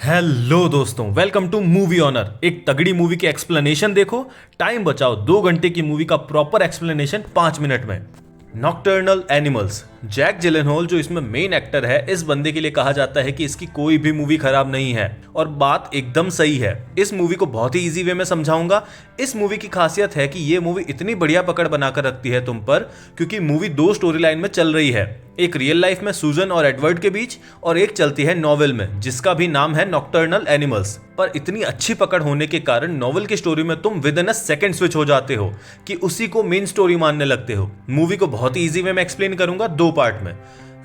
Hello दोस्तों, welcome two movie honour. एक तगड़ी मूवी की एक्सप्लेनेशन देखो, टाइम बचाओ। 2 घंटे की मूवी का प्रॉपर एक्सप्लेनेशन 5 मिनट में। Nocturnal animals. जैक जिलेनहोल जो इसमें मेन एक्टर है, इस बंदे के लिए कहा जाता है कि इसकी कोई भी मूवी खराब नहीं है, और बात एकदम सही है। इस मूवी को बहुत ही इजी वे में समझाऊंगा। इस मूवी की खासियत है कि ये मूवी इतनी बढ़िया पकड़ बनाकर रखती है तुम पर, क्योंकि मूवी 2 स्टोरी लाइन में चल रही है। एक रियल लाइफ में सूजन और एडवर्ड के बीच, और एक चलती है नॉवेल में जिसका भी नाम है नॉकटर्नल एनिमल्स। पर इतनी अच्छी पकड़ होने के कारण नॉवेल की स्टोरी में तुम with in a second switch हो जाते हो कि उसी को मेन स्टोरी मानने लगते हो। मूवी को बहुत ही इजी वे में एक्सप्लेन करूंगा 2 पार्ट में।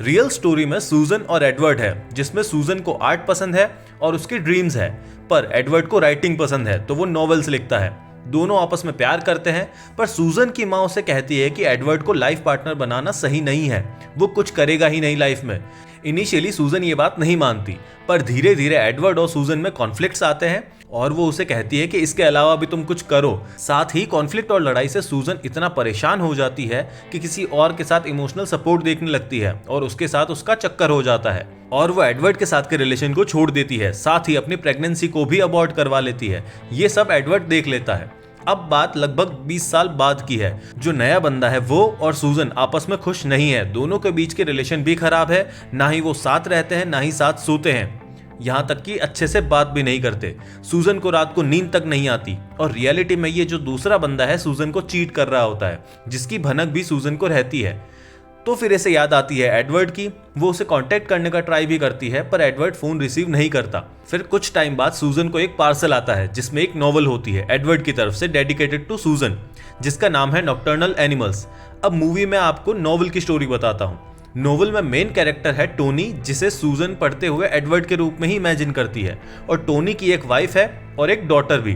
रियल स्टोरी में सूजन और एडवर्ड है, जिसमें सूजन को आर्ट पसंद है और उसके ड्रीम्स है, पर एडवर्ड को राइटिंग पसंद है तो वो नॉवेल्स लिखता है। दोनों आपस में प्यार करते हैं, पर सूजन की माँ उसे कहती है कि एडवर्ड को लाइफ पार्टनर बनाना सही नहीं है, वो कुछ करेगा ही नहीं लाइफ में। इनिशियली सूजन ये बात नहीं मानती, पर धीरे धीरे एडवर्ड और सूजन में कॉन्फ्लिक्ट्स आते हैं और वो उसे कहती है कि इसके अलावा भी तुम कुछ करो। साथ ही कॉन्फ्लिक्ट और लड़ाई से सूजन इतना परेशान हो जाती है कि किसी और के साथ इमोशनल सपोर्ट देखने लगती है और उसके साथ उसका चक्कर हो जाता है, और वो एडवर्ड के साथ के रिलेशन को छोड़ देती है। साथ ही अपनी प्रेगनेंसी को भी अबॉर्ट करवा लेती है। ये सब एडवर्ड देख लेता है। अब बात लगभग 20 साल बाद की है। जो नया बंदा है वो और सूजन आपस में खुश नहीं है। दोनों के बीच के रिलेशन भी खराब है, ना ही वो साथ रहते हैं ना ही साथ सोते हैं, यहाँ तक कि अच्छे से बात भी नहीं करते। सूजन को रात को नींद तक नहीं आती, और रियलिटी में ये जो दूसरा बंदा है सूजन को चीट कर रहा होता है, जिसकी भनक भी सूजन को रहती है। तो फिर इसे याद आती है एडवर्ड की। वो उसे कांटेक्ट करने का ट्राई भी करती है, पर एडवर्ड फोन रिसीव नहीं करता। फिर कुछ टाइम बाद सूजन को एक पार्सल आता है जिसमें एक नॉवल होती है एडवर्ड की तरफ से, डेडिकेटेड टू सूजन, जिसका नाम है नॉकटर्नल एनिमल्स। अब मूवी में आपको नॉवल की स्टोरी बताता हूँ। नोवेल में मेन कैरेक्टर है टोनी, जिसे सूजन पढ़ते हुए एडवर्ड के रूप में ही इमेजिन करती है, और टोनी की एक वाइफ है और एक डॉटर भी।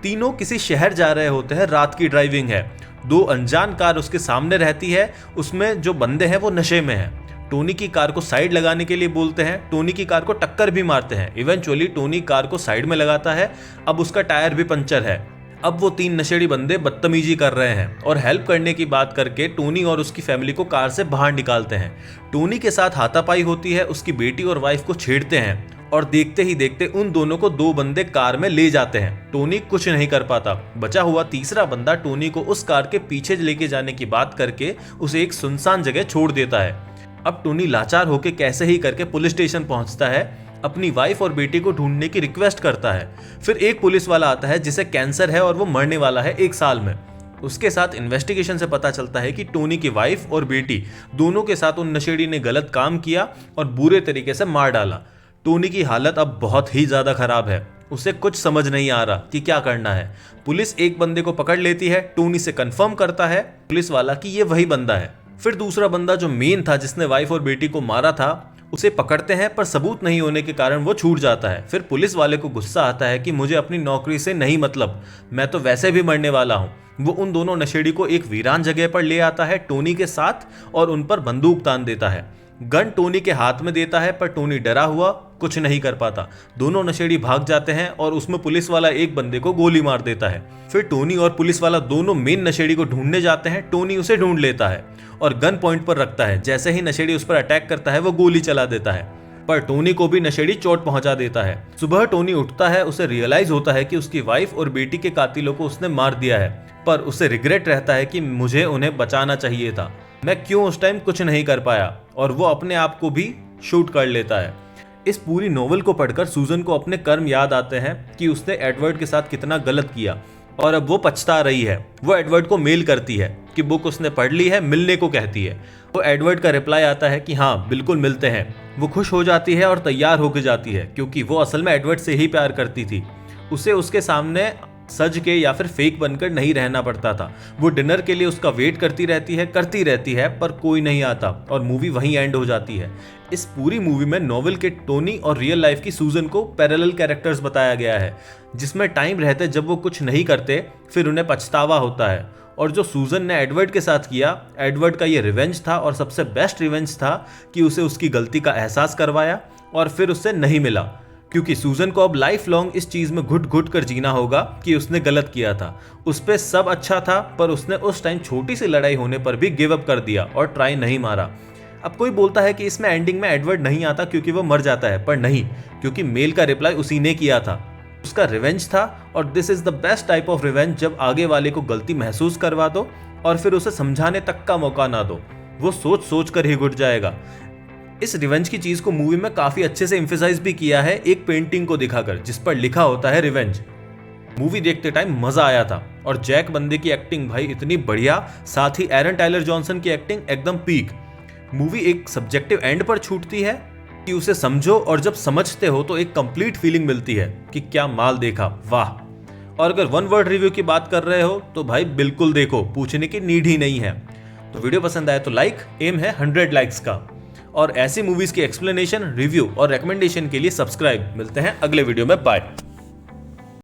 तीनों किसी शहर जा रहे होते हैं, रात की ड्राइविंग है। 2 अनजान कार उसके सामने रहती है, उसमें जो बंदे हैं वो नशे में हैं। टोनी की कार को साइड लगाने के लिए बोलते हैं, टोनी की कार को टक्कर भी मारते हैं। इवेंचुअली टोनी कार को साइड में लगाता है, अब उसका टायर भी पंचर है। अब वो 3 नशेड़ी बंदे बदतमीजी कर रहे हैं और हेल्प करने की बात करके टोनी और उसकी फैमिली को कार से बाहर निकालते हैं। टोनी के साथ हाथापाई होती है, उसकी बेटी और वाइफ को छेड़ते हैं, और देखते ही देखते उन दोनों को 2 बंदे कार में ले जाते हैं। टोनी कुछ नहीं कर पाता। बचा हुआ तीसरा बंदा टोनी को उस कार के पीछे लेके जाने की बात करके उसे एक सुनसान जगह छोड़ देता है। अब टोनी लाचार होकर कैसे ही करके पुलिस स्टेशन पहुंचता है, अपनी वाइफ और बेटी को ढूंढने की रिक्वेस्ट करता है। फिर एक पुलिस वाला आता है जिसे कैंसर है और वो मरने वाला है 1 साल में। उसके साथ इन्वेस्टिगेशन से पता चलता है कि टोनी की वाइफ और बेटी दोनों के साथ उन नशेड़ी ने गलत काम किया और बुरे तरीके से मार डाला। टोनी की हालत अब बहुत ही ज्यादा खराब है, उसे कुछ समझ नहीं आ रहा कि क्या करना है। पुलिस एक बंदे को पकड़ लेती है, टोनी से कंफर्म करता है पुलिस वाला कि ये वही बंदा है। फिर दूसरा बंदा जो मेन था, जिसने वाइफ और बेटी को मारा था, उसे पकड़ते हैं, पर सबूत नहीं होने के कारण वो छूट जाता है। फिर पुलिस वाले को गुस्सा आता है कि मुझे अपनी नौकरी से नहीं मतलब, मैं तो वैसे भी मरने वाला हूँ। वो उन दोनों नशेड़ी को एक वीरान जगह पर ले आता है टोनी के साथ, और उन पर बंदूक तान देता है। गन टोनी के हाथ में देता है, पर टोनी डरा हुआ कुछ नहीं कर पाता। दोनों नशेड़ी भाग जाते हैं और उसमें पुलिस वाला एक बंदे को गोली मार देता है। फिर टोनी और पुलिस वाला दोनों मेन नशेड़ी को ढूंढने जाते हैं। टोनी उसे ढूंढ लेता है और गन पॉइंट पर रखता है। जैसे ही नशेड़ी उस पर अटैक करता है, वो गोली चला देता है, पर टोनी को भी नशेड़ी चोट पहुंचा देता है। सुबह टोनी उठता है, उसे रियलाइज होता है कि उसकी वाइफ और बेटी के कातिलों को उसने मार दिया है, पर उसे रिग्रेट रहता है कि मुझे उन्हें बचाना चाहिए था, मैं क्यों उस टाइम कुछ नहीं कर पाया, और वो अपने आप को भी शूट कर लेता है। इस पूरी नोवेल को पढ़कर सूजन को अपने कर्म याद आते हैं कि उसने एडवर्ड के साथ कितना गलत किया, और अब वो पछता रही है। वो एडवर्ड को मेल करती है कि बुक उसने पढ़ ली है, मिलने को कहती है। तो एडवर्ड का रिप्लाई आता है कि हाँ बिल्कुल मिलते हैं। वो खुश हो जाती है और तैयार होकर जाती है, क्योंकि वो असल में एडवर्ड से ही प्यार करती थी। उसे उसके सामने सज के या फिर फेक बनकर नहीं रहना पड़ता था। वो डिनर के लिए उसका वेट करती रहती है, पर कोई नहीं आता, और मूवी वहीं एंड हो जाती है। इस पूरी मूवी में नॉवेल के टोनी और रियल लाइफ की सूजन को पैरेलल कैरेक्टर्स बताया गया है, जिसमें टाइम रहते जब वो कुछ नहीं करते फिर उन्हें पछतावा होता है। और जो सूजन ने एडवर्ड के साथ किया, एडवर्ड का ये रिवेंज था, और सबसे बेस्ट रिवेंज था कि उसे उसकी गलती का एहसास करवाया और फिर उससे नहीं मिला, क्योंकि सूजन को अब लाइफ लॉन्ग इस चीज में घुट घुट कर जीना होगा कि उसने गलत किया था। उस पे सब अच्छा था, पर उसने उस टाइम छोटी सी लड़ाई होने पर भी गिव अप कर दिया और ट्राई नहीं मारा। अब कोई बोलता है कि इसमें एंडिंग में एडवर्ड नहीं आता क्योंकि वो मर जाता है, पर नहीं, क्योंकि मेल का रिप्लाई उसी ने किया था, उसका रिवेंज था। और this is the best type of revenge, जब आगे वाले को गलती महसूस करवा दो और फिर उसे समझाने तक का मौका ना दो, वो सोच सोच कर ही घुट जाएगा। इस रिवेंज की चीज को मूवी में काफी अच्छे से एम्फेसाइज भी किया है एक पेंटिंग को दिखाकर जिस पर लिखा होता है रिवेंज। मूवी देखते टाइम मजा आया था और जैक बंदे की एक्टिंग भाई इतनी बढ़िया, साथ ही एरन टाइलर जॉनसन की एक्टिंग एकदम पीक। मूवी एक सब्जेक्टिव एंड पर छूटती है कि उसे समझो, और जब समझते हो तो एक कंप्लीट फीलिंग मिलती है कि क्या माल देखा, वाह। और अगर वन वर्ड रिव्यू की बात कर रहे हो तो भाई बिल्कुल देखो, पूछने की नीड ही नहीं है। तो वीडियो पसंद आए तो लाइक, एम है 100 लाइक्स का। और ऐसी मूवीज की एक्सप्लेनेशन, रिव्यू और रिकमेंडेशन के लिए सब्सक्राइब। मिलते हैं अगले वीडियो में, बाय।